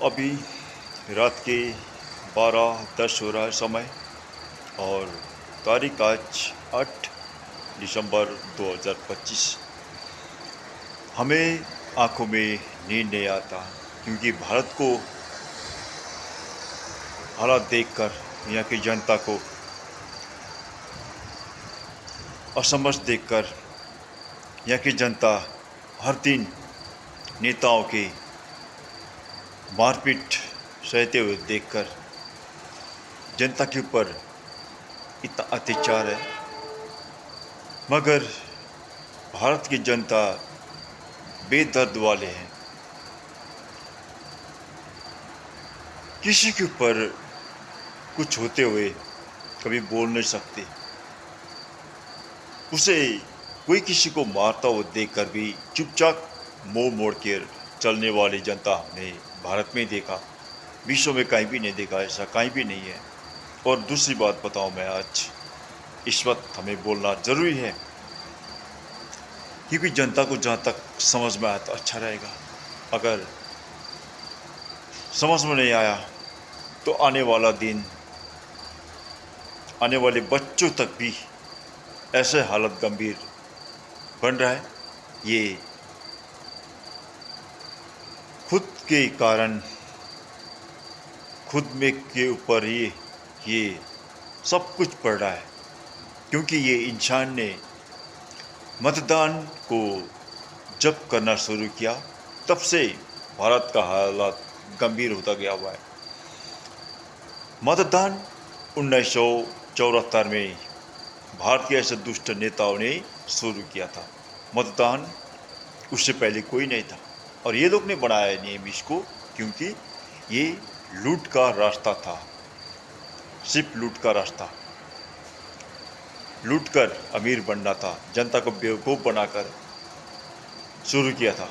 अभी रात के 12:10 हो रहा है समय और तारीख आज 8 दिसंबर 2025। हमें आंखों में नींद नहीं आता क्योंकि भारत को हालात देखकर, यहाँ की जनता को असमझ देखकर, यहाँ की जनता हर दिन नेताओं की मारपीट सहते हुए देखकर जनता के ऊपर इतना अत्याचार है। मगर भारत की जनता बेदर्द वाले हैं। किसी के ऊपर कुछ होते हुए कभी बोल नहीं सकते। उसे कोई किसी को मारता हुआ देखकर भी चुपचाप मुंह मोड़ कर चलने वाली जनता हमने भारत में देखा, विश्व में कहीं भी नहीं देखा। ऐसा कहीं भी नहीं है। और दूसरी बात बताऊं, मैं आज इस वक्त हमें बोलना जरूरी है क्योंकि जनता को जहाँ तक समझ में आया तो अच्छा रहेगा। अगर समझ में नहीं आया तो आने वाला दिन, आने वाले बच्चों तक भी ऐसे हालत गंभीर बन रहा है। ये खुद के कारण, खुद में के ऊपर ये सब कुछ पड़ रहा है क्योंकि ये इंसान ने मतदान को जब करना शुरू किया तब से भारत का हालात गंभीर होता गया हुआ है। मतदान 1974 में भारत के ऐसे दुष्ट नेताओं ने शुरू किया था। मतदान उससे पहले कोई नहीं था और ये लोग ने बनाया नियम इसको क्योंकि ये लूट का रास्ता था, सिर्फ लूट का रास्ता। लूट कर अमीर बनना था, जनता को बेवकूफ़ बनाकर शुरू किया था।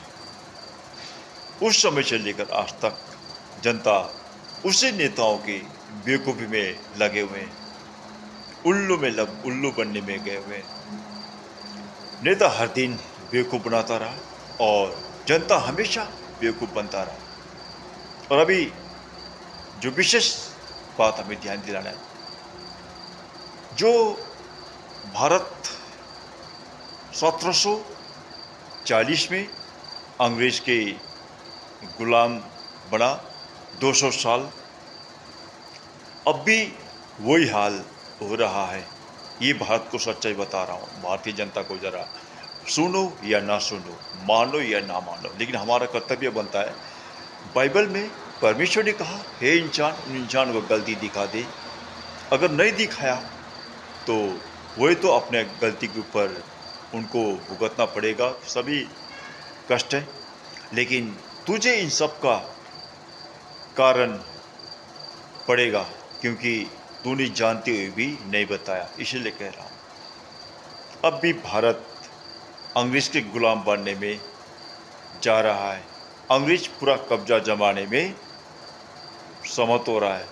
उस समय से लेकर आज तक जनता उसी नेताओं की बेवकूफ़ी में लगे हुए हैं, उल्लू बनने में गए हुए हैं। नेता हर दिन बेवकूफ़ बनाता रहा और जनता हमेशा बेवकूफ़ बनता रहा। और अभी जो विशेष बात हमें ध्यान दिलाना है, जो भारत 1740 में अंग्रेज के गुलाम बना, 200 साल अब भी वही हाल हो रहा है। ये भारत को सच्चाई बता रहा हूँ। भारतीय जनता को जरा सुनो या ना सुनो, मानो या ना मानो, लेकिन हमारा कर्तव्य बनता है। बाइबल में परमेश्वर ने कहा, हे इंसान, उन इंसान को गलती दिखा दे। अगर नहीं दिखाया तो वही तो अपने गलती के ऊपर उनको भुगतना पड़ेगा, सभी कष्ट है। लेकिन तुझे इन सब का कारण पड़ेगा क्योंकि तूने जानते हुए भी नहीं बताया, इसलिए कह रहा हूँ। अब भी भारत अंग्रेज के गुलाम बनने में जा रहा है। अंग्रेज पूरा कब्जा जमाने में सहमत हो रहा है।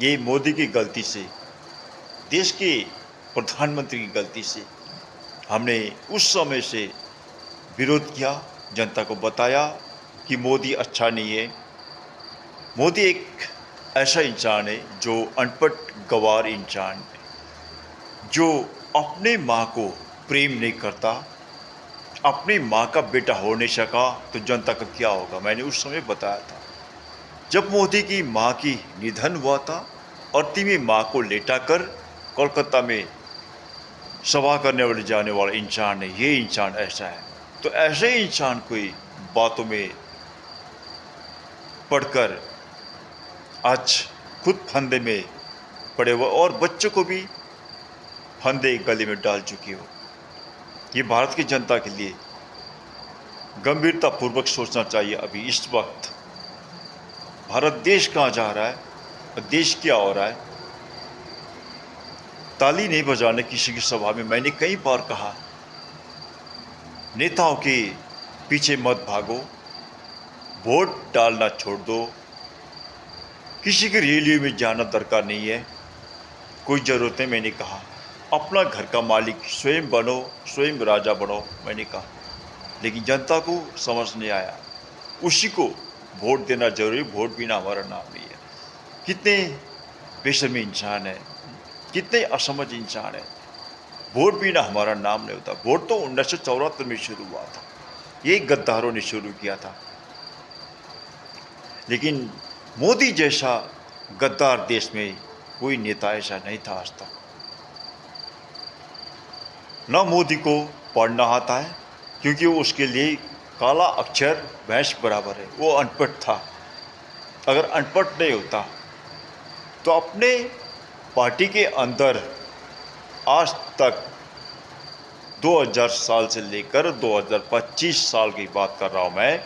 ये मोदी की गलती से, देश के प्रधानमंत्री की गलती से हमने उस समय से विरोध किया, जनता को बताया कि मोदी अच्छा नहीं है। मोदी एक ऐसा इंसान है जो अनपढ़ गंवार इंसान है, जो अपने माँ को प्रेम नहीं करता, अपनी माँ का बेटा हो नहीं सका तो जनता का क्या होगा। मैंने उस समय बताया था जब मोदी की माँ की निधन हुआ था और तीन माँ को लेटाकर कोलकाता में सभा करने वाले जाने वाला इंसान है। ये इंसान ऐसा है, तो ऐसे इंसान कोई बातों में पढ़कर आज खुद फंदे में पड़े हुए और बच्चों को भी फंदे गले में डाल चुकी हो। ये भारत की जनता के लिए गंभीरतापूर्वक सोचना चाहिए। अभी इस वक्त भारत देश कहाँ जा रहा है और देश क्या हो रहा है। ताली नहीं बजाने किसी की सभा में मैंने कई बार कहा, नेताओं के पीछे मत भागो, वोट डालना छोड़ दो। किसी की रैली में जाना दरकार नहीं है, कोई ज़रूरत नहीं। मैंने कहा अपना घर का मालिक स्वयं बनो, स्वयं राजा बनो, मैंने कहा। लेकिन जनता को समझ नहीं आया, उसी को वोट देना जरूरी, वोट बिना हमारा नाम नहीं है। कितने बेशर्मी इंसान है, कितने असमझ इंसान है। वोट बिना हमारा नाम नहीं होता। वोट तो 1974 में शुरू हुआ था, ये गद्दारों ने शुरू किया था। लेकिन मोदी जैसा गद्दार देश में कोई नेता ऐसा नहीं था आज तक। न मोदी को पढ़ना आता है, क्योंकि उसके लिए काला अक्षर भैंस बराबर है। वो अनपढ़ था। अगर अनपढ़ नहीं होता तो अपने पार्टी के अंदर आज तक 2000 साल से लेकर 2025 साल की बात कर रहा हूं मैं,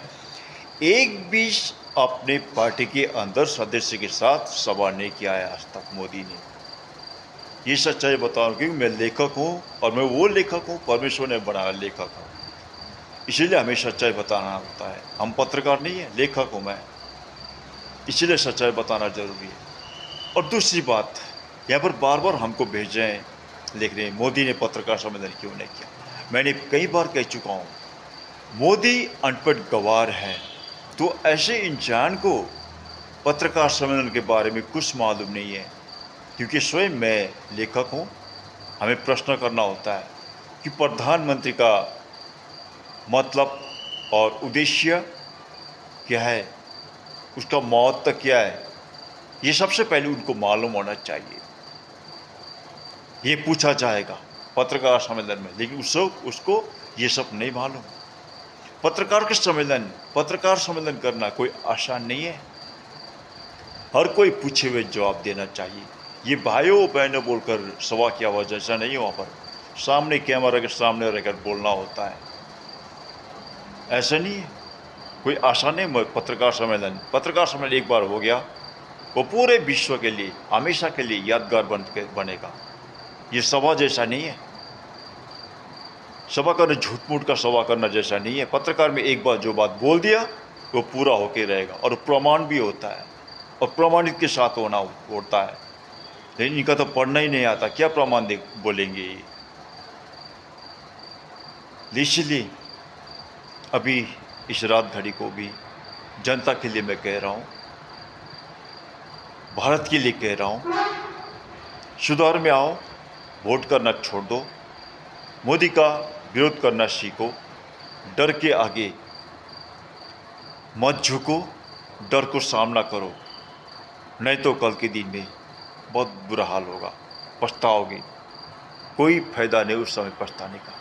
एक भी अपने पार्टी के अंदर सदस्य के साथ सभा नहीं किया है आज तक मोदी ने। ये सच्चाई बताऊं, क्योंकि मैं लेखक हूं और मैं वो लेखक हूं, परमेश्वर ने बनाया लेखक हूं, इसीलिए हमें सच्चाई बताना होता है। हम पत्रकार नहीं है, लेखक हूं मैं, इसीलिए सच्चाई बताना जरूरी है। और दूसरी बात, यहाँ पर बार बार हमको भेजें लिख रहे हैं मोदी ने पत्रकार सम्मेलन क्यों नहीं किया। मैंने कई बार कह चुका हूँ, मोदी अनपढ़ गवार है, तो ऐसे इंसान को पत्रकार सम्मेलन के बारे में कुछ मालूम नहीं है। क्योंकि स्वयं मैं लेखक हूँ, हमें प्रश्न करना होता है कि प्रधानमंत्री का मतलब और उद्देश्य क्या है, उसका महत्व क्या है, ये सबसे पहले उनको मालूम होना चाहिए। ये पूछा जाएगा पत्रकार सम्मेलन में, लेकिन उसको ये सब नहीं मालूम। पत्रकार सम्मेलन करना कोई आसान नहीं है। हर कोई पूछे हुए जवाब देना चाहिए। ये भाइयों बहनों बोलकर सभा की आवाज़ ऐसा नहीं है। वहाँ पर सामने कैमरा के सामने रहकर बोलना होता है, ऐसा नहीं है। कोई आसान नहीं पत्रकार सम्मेलन एक बार हो गया, वो पूरे विश्व के लिए हमेशा के लिए यादगार बनेगा। ये सभा जैसा नहीं है। सभा करना झूठ मूठ का सभा करना जैसा नहीं है। पत्रकार में एक बार जो बात बोल दिया वो पूरा होके रहेगा, और प्रमाण भी होता है, और प्रमाणित के साथ होना होता है। लेकिन इनका तो पढ़ना ही नहीं आता, क्या प्रमाण बोलेंगे ये। इसलिए अभी इस रात घड़ी को भी जनता के लिए मैं कह रहा हूँ, भारत के लिए कह रहा हूँ, सुधार में आओ, वोट करना छोड़ दो, मोदी का विरोध करना सीखो, डर के आगे मत झुको, डर को सामना करो, नहीं तो कल के दिन में बहुत बुरा हाल होगा, पछताओगे। कोई फायदा नहीं उस समय पछताने का।